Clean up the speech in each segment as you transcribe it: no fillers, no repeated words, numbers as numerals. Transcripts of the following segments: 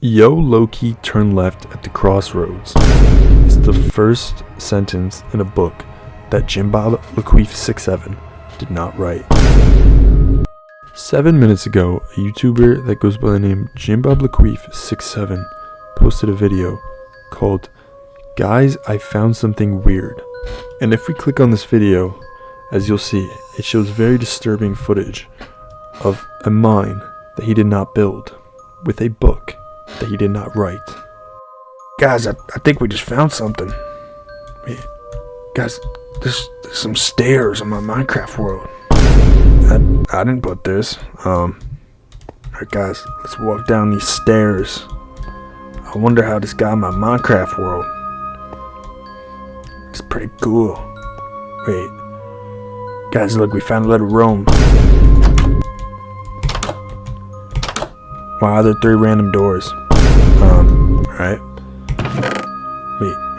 Yo low-key turn left at the crossroads is the first sentence in a book that Jimbob LaQueef 67 did not write. 7 minutes ago, a YouTuber that goes by the name Jimbob LaQueef 67 posted a video called "Guys, I Found Something Weird." And if we click on this video, as you'll see, it shows very disturbing footage of a mine that he did not build with a book that he did not write. Guys, I think we just found something. Guys, there's some stairs in my Minecraft world. I didn't put this. Alright guys, let's walk down these stairs. I wonder how this got in my Minecraft world. It's pretty cool. Wait. Guys, look, we found a little room. Why are there 3 random doors? Alright.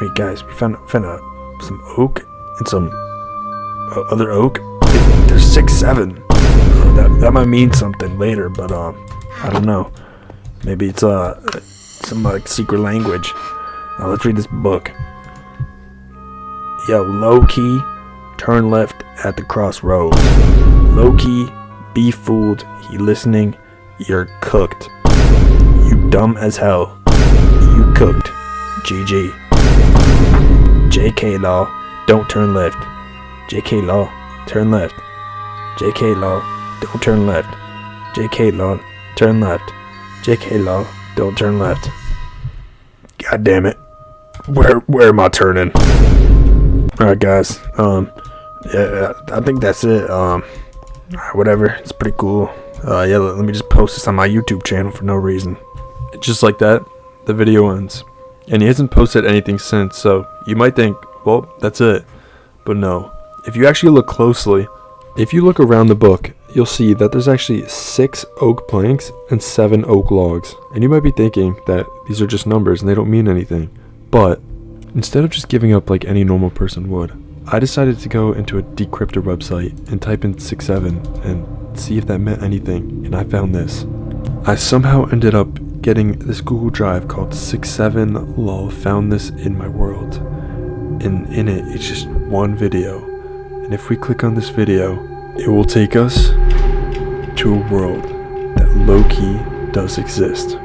Wait guys, we found some oak and some other oak. There's 6, 7. That might mean something later, but I don't know. Maybe it's some secret language. Now let's read this book. Yo, low key, turn left at the crossroads. Low key, be fooled. He listening. You're cooked. You dumb as hell. You cooked. GG. JK Law, don't turn left. JK Law, turn left. JK Law, don't turn left. JK Law, turn left. JK Law, don't turn left. God damn it. Where am I turning? Alright guys, yeah, I think that's it. Whatever, it's pretty cool. Yeah, let me just post this on my YouTube channel for no reason. Just like that, the video ends. And he hasn't posted anything since, so you might think, well, that's it. But no, if you actually look closely, if you look around the book, you'll see that there's actually 6 oak planks and 7 oak logs. And you might be thinking that these are just numbers and they don't mean anything. But instead of just giving up like any normal person would, I decided to go into a decryptor website and type in 67 and see if that meant anything, and I found this. I somehow ended up getting this Google Drive called 67 lol found this in my world, and in it it's just one video, and if we click on this video, it will take us to a world that low-key does exist.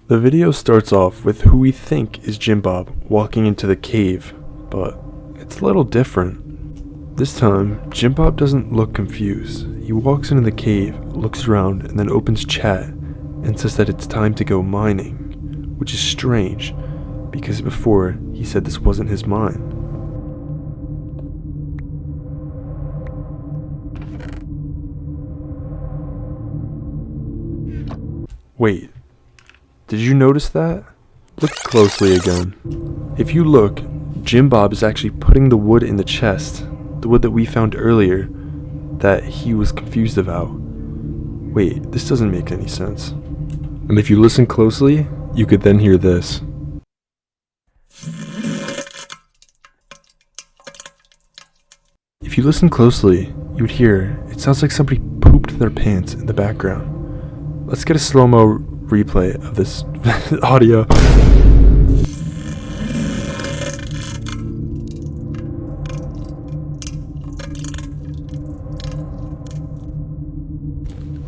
The video starts off with who we think is Jimbob walking into the cave, but it's a little different. This time, Jimbob doesn't look confused. He walks into the cave, looks around, and then opens chat and says that it's time to go mining, which is strange, because before he said this wasn't his mine. Wait. Did you notice that? Look closely again. If you look, Jimbob is actually putting the wood in the chest, the wood that we found earlier that he was confused about. Wait, this doesn't make any sense. And if you listen closely, you could then hear this. If you listen closely, you would hear it sounds like somebody pooped their pants in the background. Let's get a slow-mo replay of this audio.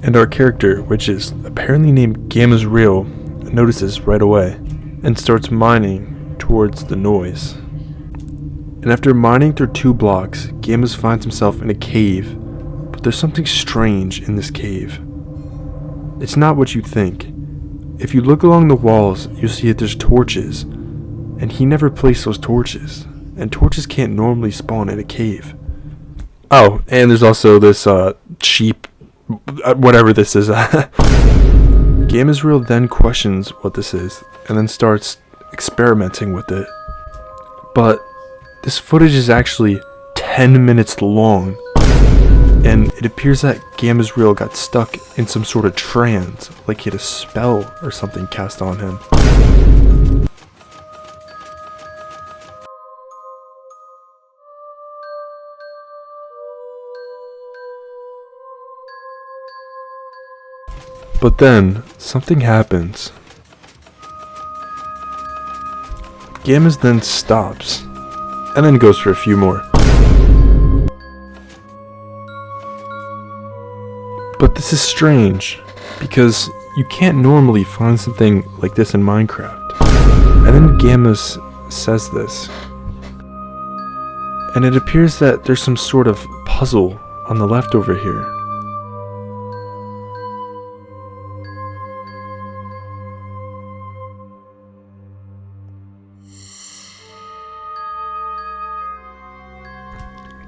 And our character, which is apparently named Gamma's Real, notices right away and starts mining towards the noise. And after mining through 2 blocks, Gammas finds himself in a cave, but there's something strange in this cave. It's not what you think. If you look along the walls, you'll see that there's torches, and he never placed those torches, and torches can't normally spawn in a cave. Oh, and there's also this sheep, whatever this is. Gamma's Real then questions what this is, and then starts experimenting with it. But this footage is actually 10 minutes long. And it appears that Gamma's Real got stuck in some sort of trance, like he had a spell or something cast on him. But then, something happens. Gammas then stops, and then goes for a few more. But this is strange, because you can't normally find something like this in Minecraft. And then Gammas says this. And it appears that there's some sort of puzzle on the left over here.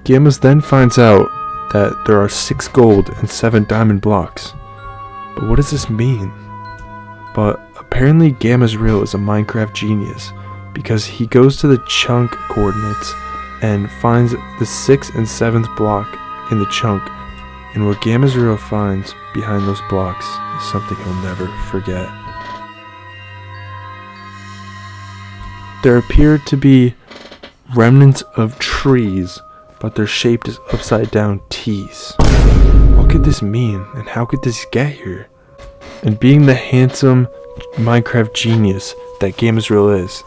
Gammas then finds out that there are 6 gold and 7 diamond blocks. But what does this mean? But apparently Gammas Real is a Minecraft genius, because he goes to the chunk coordinates and finds the 6th and 7th block in the chunk, and what Gammas Real finds behind those blocks is something he'll never forget. There appear to be remnants of trees, but they're shaped as upside down T's. What could this mean, and how could this get here? And being the handsome Minecraft genius that Gammas Real is,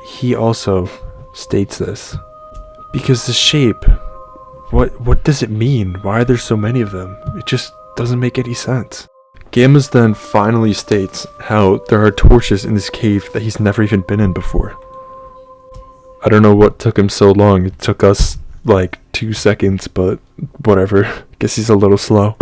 he also states this. Because the shape, what does it mean? Why are there so many of them? It just doesn't make any sense. Gammas then finally states how there are torches in this cave that he's never even been in before. I don't know what took him so long. It took us like 2 seconds, but whatever. Guess he's a little slow.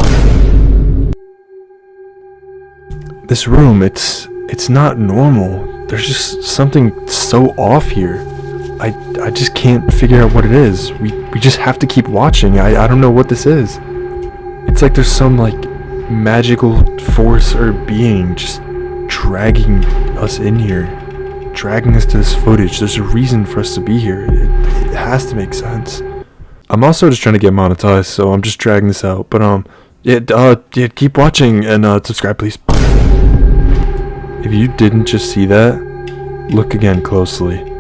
This room, it's not normal. There's just something so off here. I just can't figure out what it is. We just have to keep watching. I don't know what this is. It's like there's some like magical force or being just dragging us in here, dragging us to this footage. There's a reason for us to be here. It has to make sense. I'm also just trying to get monetized, so I'm just dragging this out. But yeah, keep watching and subscribe, please. If you didn't just see that, look again closely.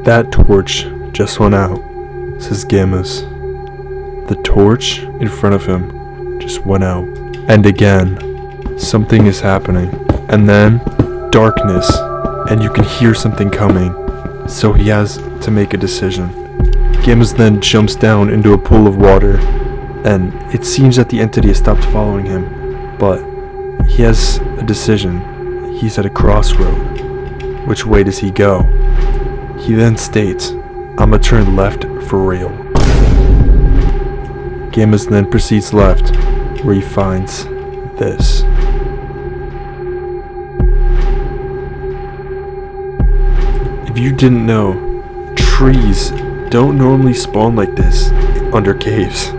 That torch just went out, says Gammas. The torch in front of him just went out. And again, something is happening. And then, darkness, and you can hear something coming. So he has to make a decision. Gammas then jumps down into a pool of water, and it seems that the entity has stopped following him. But he has a decision. He's at a crossroad. Which way does he go? He then states, "I'ma turn left for real." Gammas then proceeds left, where he finds this. If you didn't know, trees don't normally spawn like this under caves.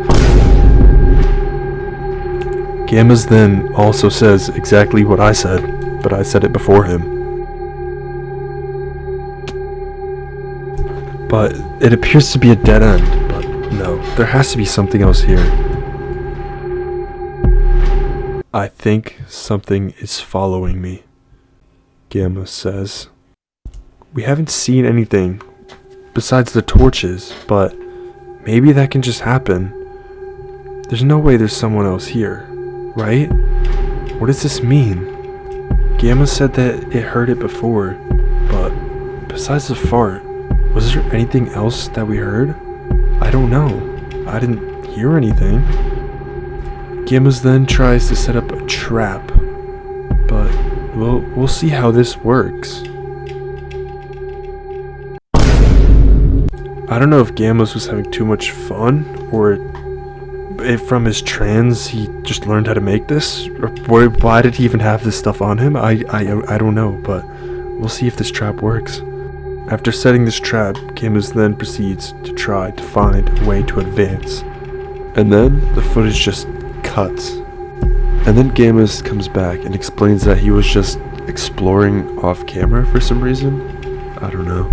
Gammas then also says exactly what I said, but I said it before him. But it appears to be a dead end, but no, there has to be something else here. I think something is following me, Gammas says. We haven't seen anything besides the torches, but maybe that can just happen. There's no way there's someone else here, right? What does this mean? Gammas said that it heard it before, but besides the fart, was there anything else that we heard? I don't know. I didn't hear anything. Gammas then tries to set up a trap, but we'll see how this works. I don't know if Gammas was having too much fun, or if from his trans he just learned how to make this, or why did he even have this stuff on him? I don't know, but we'll see if this trap works. After setting this trap, Gammas then proceeds to try to find a way to advance. And then the footage just cuts. And then Gammas comes back and explains that he was just exploring off camera for some reason. I don't know.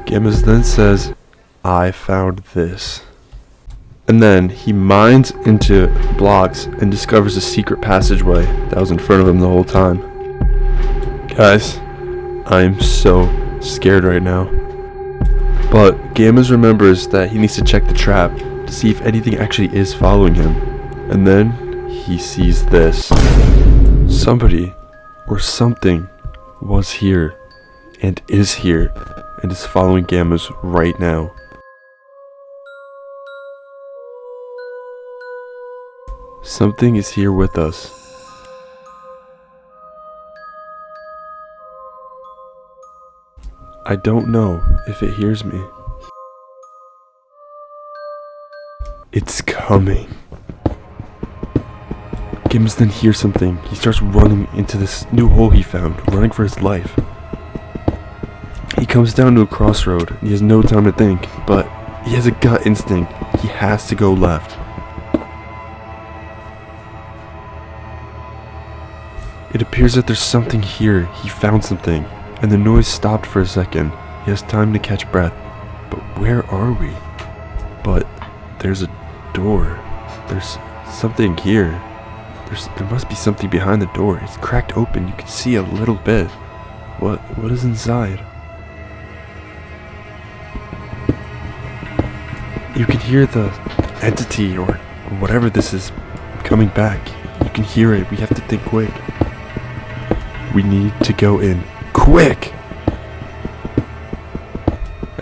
Gammas then says, "I found this." And then he mines into blocks and discovers a secret passageway that was in front of him the whole time. Guys, I'm so scared right now. But Gammas remembers that he needs to check the trap to to see if anything actually is following him. And then he sees this. Somebody or something was here and is here and is following Gammas right now. Something is here with us. I don't know if it hears me. It's coming. Gammas then hears something. He starts running into this new hole he found, running for his life. He comes down to a crossroad, and he has no time to think, but he has a gut instinct. He has to go left. It appears that there's something here. He found something, and the noise stopped for a second. He has time to catch breath. But where are we? But there's a door. There's something here. There must be something behind the door. It's cracked open. You can see a little bit. What is inside? You can hear the entity or whatever this is coming back. You can hear it. We have to think quick. We need to go in quick.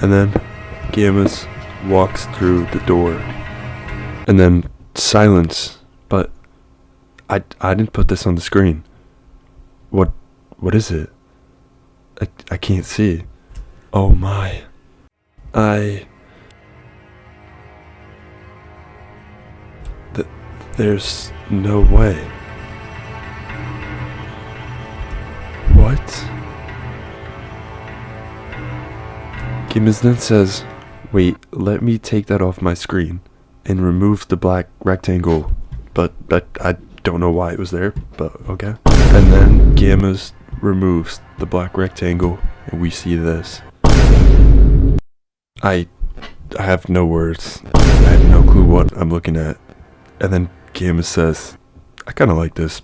And then Gammas walks through the door. And then silence. But I didn't put this on the screen. What is it? I can't see. Oh my. There's no way. What? Gammas then says, wait, let me take that off my screen, and removes the black rectangle, but I don't know why it was there, but okay. And then Gammas removes the black rectangle, and we see this. I have no words. I have no clue what I'm looking at. And then Gammas says, I kinda like this.